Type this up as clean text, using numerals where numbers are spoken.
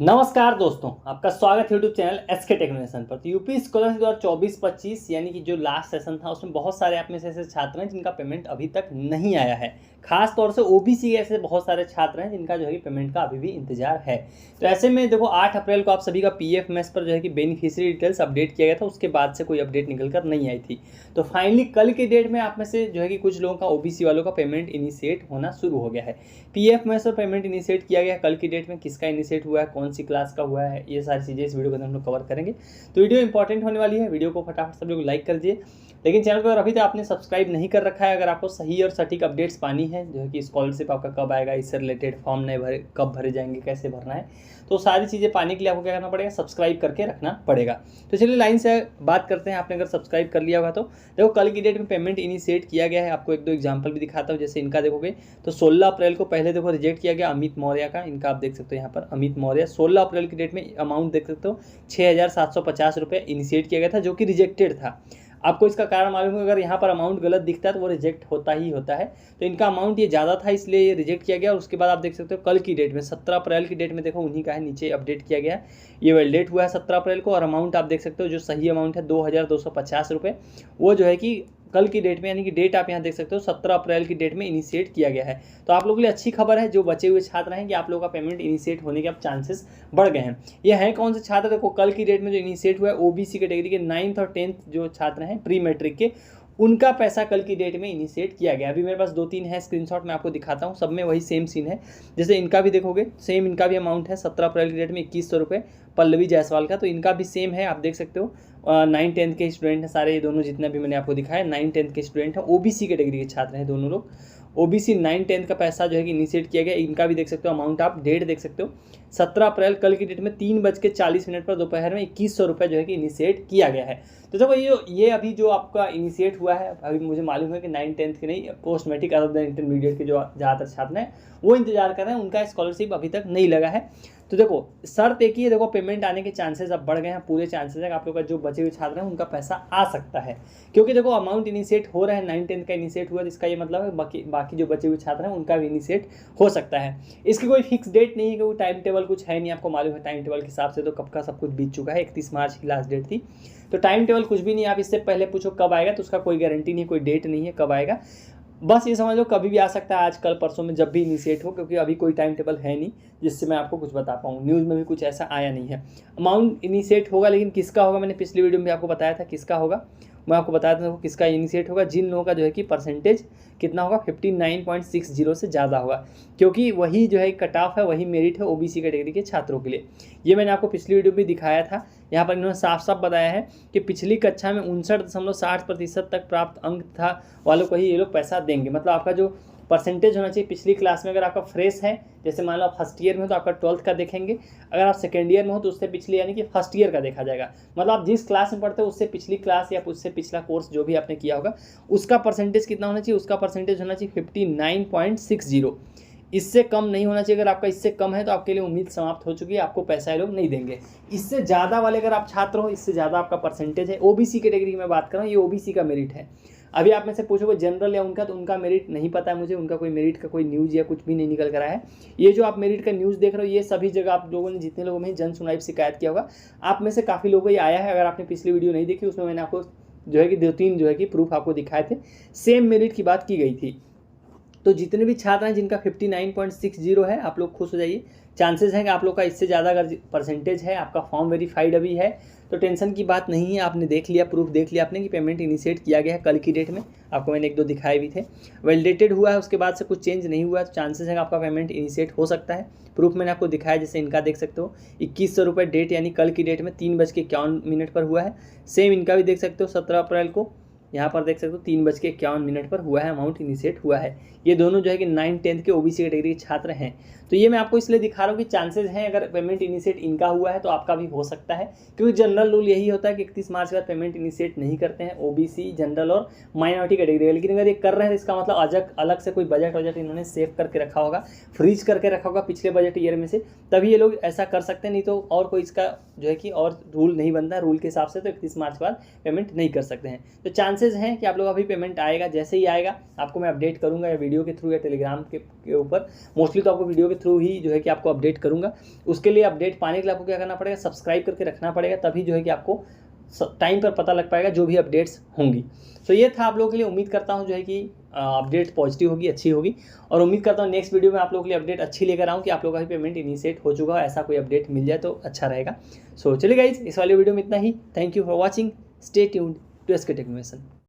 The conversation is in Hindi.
नमस्कार दोस्तों, आपका स्वागत है यूट्यूब चैनल एसके टेक्नोलॉजी पर। तो यूपी स्कॉलरशिप 2024-25 यानी कि जो लास्ट सेशन था उसमें बहुत सारे आप में से ऐसे छात्र हैं जिनका पेमेंट अभी तक नहीं आया है। खास तौर से ओबीसी ऐसे बहुत सारे छात्र हैं जिनका जो है कि पेमेंट का अभी भी इंतजार है। तो ऐसे में देखो 8 अप्रैल को आप सभी का पीएफ मेस पर जो है कि बेनिफिशियरी डिटेल्स अपडेट किया गया था, उसके बाद से कोई अपडेट निकल कर नहीं आई थी। तो फाइनली कल के डेट में आप में से जो है कि कुछ लोगों का ओबीसी वालों का पेमेंट इनिशिएट होना शुरू हो गया है। पीएफ मेस पर पेमेंट इनिशिएट किया गया कल की डेट में, किसका इनिशिएट हुआ है, कौन सी क्लास का हुआ है, ये सारी चीज़ें इस वीडियो के अंदर हम लोग कवर करेंगे। तो वीडियो इंपॉर्टेंट होने वाली है, वीडियो को फटाफट सब लोग लाइक कर दीजिए। लेकिन चैनल को अगर अभी तक आपने सब्सक्राइब नहीं कर रखा है, अगर आपको सही और सटीक अपडेट्स पानी है जो है कि स्कॉलरशिप आपका कब आएगा, इससे रिलेटेड फॉर्म नए भरे कब भरे जाएंगे, कैसे भरना है, तो सारी चीज़ें पाने के लिए आपको क्या करना पड़ेगा, सब्सक्राइब करके रखना पड़ेगा। तो चलिए लाइन से बात करते हैं। आपने अगर सब्सक्राइब कर लिया होगा तो देखो कल की डेट में पेमेंट इनिशिएट किया गया है। आपको एक दो एग्जांपल भी दिखाता हूँ। जैसे इनका देखोगे तो 16 अप्रैल को पहले देखो रिजेक्ट किया गया अमित मौर्य का, इनका आप देख सकते हो यहाँ पर अमित मौर्य 16 अप्रैल की डेट में अमाउंट देख सकते हो 6,750 रुपये इनिशिएट किया गया था, जो कि रिजेक्टेड था। आपको इसका कारण मालूम है, अगर यहाँ पर अमाउंट गलत दिखता है तो वो रिजेक्ट होता ही होता है। तो इनका अमाउंट ये ज़्यादा था इसलिए ये रिजेक्ट किया गया। और उसके बाद आप देख सकते हो कल की डेट में 17 अप्रैल की डेट में देखो उन्हीं का है, नीचे अपडेट किया गया है, ये वैलिडेट हुआ है 17 अप्रैल को। और अमाउंट आप देख सकते हो जो सही अमाउंट है 2,250 रुपये, वो जो है कि कल की डेट में यानी कि डेट आप यहाँ देख सकते हो 17 अप्रैल की डेट में इनिशिएट किया गया है। तो आप लोगों के लिए अच्छी खबर है, जो बचे हुए छात्र हैं कि आप लोगों का पेमेंट इनिशिएट होने के अब चांसेस बढ़ गए हैं। ये हैं कौन से छात्र, देखो कल की डेट में जो इनिशिएट हुआ है ओबीसी कैटेगरी के 9th और 10th जो छात्र हैं प्री मैट्रिक के, उनका पैसा कल की डेट में इनिशिएट किया गया। अभी मेरे पास 2-3 है स्क्रीनशॉट, मैं आपको दिखाता हूँ। सब में वही सेम सीन है। जैसे इनका भी देखोगे सेम, इनका भी अमाउंट है 17 अप्रैल की डेट में 2100 रुपये पल्लवी जायसवाल का, तो इनका भी सेम है, आप देख सकते हो। 9th-10th के स्टूडेंट हैं सारे, ये दोनों जितने भी मैंने आपको दिखाया 9th-10th के स्टूडेंट हैं, ओबीसी कैटेगरी के छात्र हैं दोनों लोग। ओबीसी 9th-10th का पैसा जो है कि इनिशिएट किया गया, इनका भी देख सकते हो अमाउंट, आप डेट देख सकते हो 17 अप्रैल कल की डेट में 3:40 पर दोपहर में 2100 रुपये जो है कि इनिशिएट किया गया है। तो देखो ये अभी जो आपका इनिशिएट हुआ है, अभी मुझे मालूम है कि 9th-10th के नहीं, post matric other than intermediate के जो ज़्यादातर छात्र हैं वो इंतजार कर रहे हैं, उनका स्कॉलरशिप अभी तक नहीं लगा है। तो देखो शर्त एक ही है, देखो पेमेंट आने के चांसेस अब बढ़ गए हैं, पूरे चांसेस है आप लोग का जो बचे हुए छात्र हैं उनका पैसा आ सकता है। क्योंकि देखो अमाउंट इनिशिएट हो रहा है, 9th-10th का इनिशिएट हुआ, जिसका ये मतलब है बाकी जो बचे हुए छात्र हैं उनका भी इनिशिएट हो सकता है। इसकी कोई फिक्स डेट नहीं है, क्योंकि टाइम टेबल कुछ है नहीं, आपको मालूम है टाइम टेबल के हिसाब से तो कब का सब कुछ बीत चुका है, 31 मार्च की लास्ट डेट थी। तो टाइम टेबल कुछ भी नहीं, आप इससे पहले पूछो कब आएगा तो उसका कोई गारंटी नहीं, कोई डेट नहीं है कब आएगा। बस ये समझ लो कभी भी आ सकता है, आज कल परसों में जब भी इनिशिएट हो, क्योंकि अभी कोई टाइम टेबल है नहीं जिससे मैं आपको कुछ बता पाऊँ। न्यूज़ में भी कुछ ऐसा आया नहीं है। अमाउंट इनिशिएट होगा, लेकिन किसका होगा मैंने पिछली वीडियो में भी आपको बताया था किसका होगा। मैं आपको बता दूँ किसका इनिशिएट होगा, जिन लोगों का जो है कि परसेंटेज कितना होगा 59.60 से ज़्यादा होगा, क्योंकि वही जो है कट ऑफ है, वही मेरिट है ओबीसी कैटेगरी के छात्रों के लिए। ये मैंने आपको पिछली वीडियो में दिखाया था। यहाँ पर इन्होंने साफ साफ बताया है कि पिछली कक्षा में 59.60% तक प्राप्त अंक था वालों को ही ये लोग पैसा देंगे। मतलब आपका जो परसेंटेज होना चाहिए पिछली क्लास में, अगर आपका फ्रेश है, जैसे मान लो आप फर्स्ट ईयर में हो तो आपका 12th का देखेंगे, अगर आप सेकेंड ईयर में हो तो उससे पिछले यानी कि फर्स्ट ईयर का देखा जाएगा। मतलब आप जिस क्लास में पढ़ते हो उससे पिछली क्लास या उससे पिछला कोर्स जो भी आपने किया होगा उसका परसेंटेज कितना होना चाहिए, उसका परसेंटेज होना चाहिए 59.60। इससे कम नहीं होना चाहिए। अगर आपका इससे कम है तो आपके लिए उम्मीद समाप्त हो चुकी है, आपको पैसा ये लोग नहीं देंगे। इससे ज़्यादा वाले अगर आप छात्र हो, इससे ज़्यादा आपका परसेंटेज है, ओबीसी कैटेगरी की मैं बात कर रहा हूँ, ये ओबीसी का मेरिट है। अभी आप में से पूछोगे जनरल या उनका, तो उनका मेरिट नहीं पता है मुझे, उनका कोई मेरिट का कोई न्यूज़ या कुछ भी नहीं निकल कर आया है। ये जो आप मेरिट का न्यूज़ देख रहे हो, ये सभी जगह आप लोगों ने, जितने लोगों ने जन सुनवाई शिकायत किया होगा, आप में से काफ़ी लोगों को ये आया है। अगर आपने पिछली वीडियो नहीं देखी, उसमें मैंने आपको जो है कि 2-3 जो है कि प्रूफ आपको दिखाए थे, सेम मेरिट की बात की गई थी। तो जितने भी छात्र हैं जिनका 59.60 है, आप लोग खुश हो जाइए। चांसेस हैं कि आप लोग का इससे ज़्यादा अगर परसेंटेज है, आपका फॉर्म वेरीफाइड अभी है, तो टेंशन की बात नहीं है। आपने देख लिया, प्रूफ देख लिया आपने कि पेमेंट इनिशिएट किया गया है कल की डेट में, आपको मैंने 1-2 दिखाए भी थे। वैलिडेटेड हुआ है, उसके बाद से कुछ चेंज नहीं हुआ है, तो चांसेस है कि आपका पेमेंट इनिशिएट हो सकता है। प्रूफ मैंने आपको दिखाया, जैसे इनका देख सकते हो 2100 रुपये डेट यानी कल की डेट में 3:51 पर हुआ है। सेम इनका भी देख सकते हो 17 अप्रैल को, यहाँ पर देख सकते हो 3:51 पर हुआ है, अमाउंट इनिशिएट हुआ है। ये दोनों जो है कि 9th-10th के ओबीसी कैटेगरी के छात्र हैं। तो ये मैं आपको इसलिए दिखा रहा हूँ कि चांसेस हैं, अगर पेमेंट इनिशिएट इनका हुआ है तो आपका भी हो सकता है, क्योंकि जनरल रूल यही होता है कि 31 मार्च के बाद पेमेंट इनिशिएट नहीं करते हैं ओबीसी, जनरल और माइनॉरिटी कैटेगरी। लेकिन अगर ये कर रहे हैं तो इसका मतलब अलग से कोई बजट इन्होंने सेव करके रखा होगा, फ्रीज करके रखा होगा पिछले बजट ईयर में से, तभी ये लोग ऐसा कर सकते हैं। नहीं तो और कोई इसका जो है कि और रूल नहीं बनता है, रूल के हिसाब से तो 31 मार्च के बाद पेमेंट नहीं कर सकते हैं। तो चांसेस हैं कि आप लोग अभी पेमेंट आएगा, जैसे ही आएगा आपको मैं अपडेट करूंगा, या वीडियो के थ्रू या टेलीग्राम के ऊपर। मोस्टली तो आपको वीडियो के थ्रू ही जो है कि आपको अपडेट करूँगा। उसके लिए अपडेट पाने के लिए आपको क्या करना पड़ेगा, सब्सक्राइब करके रखना पड़ेगा, तभी जो है कि आपको टाइम पर पता लग पाएगा जो भी अपडेट्स होंगी। तो ये था आप लोगों के लिए। उम्मीद करता हूँ जो है कि अपडेट पॉजिटिव होगी, अच्छी होगी, और उम्मीद करता हूँ नेक्स्ट वीडियो में आप लोगों के लिए अपडेट अच्छी लेकर आऊँ कि आप लोगों का भी पेमेंट इनिशिएट हो चुका हो, ऐसा कोई अपडेट मिल जाए तो अच्छा रहेगा। सो चलिए गाइज, इस वाले वीडियो में इतना ही। Thank you for watching, stay tuned to SK टेक्नोमेशन।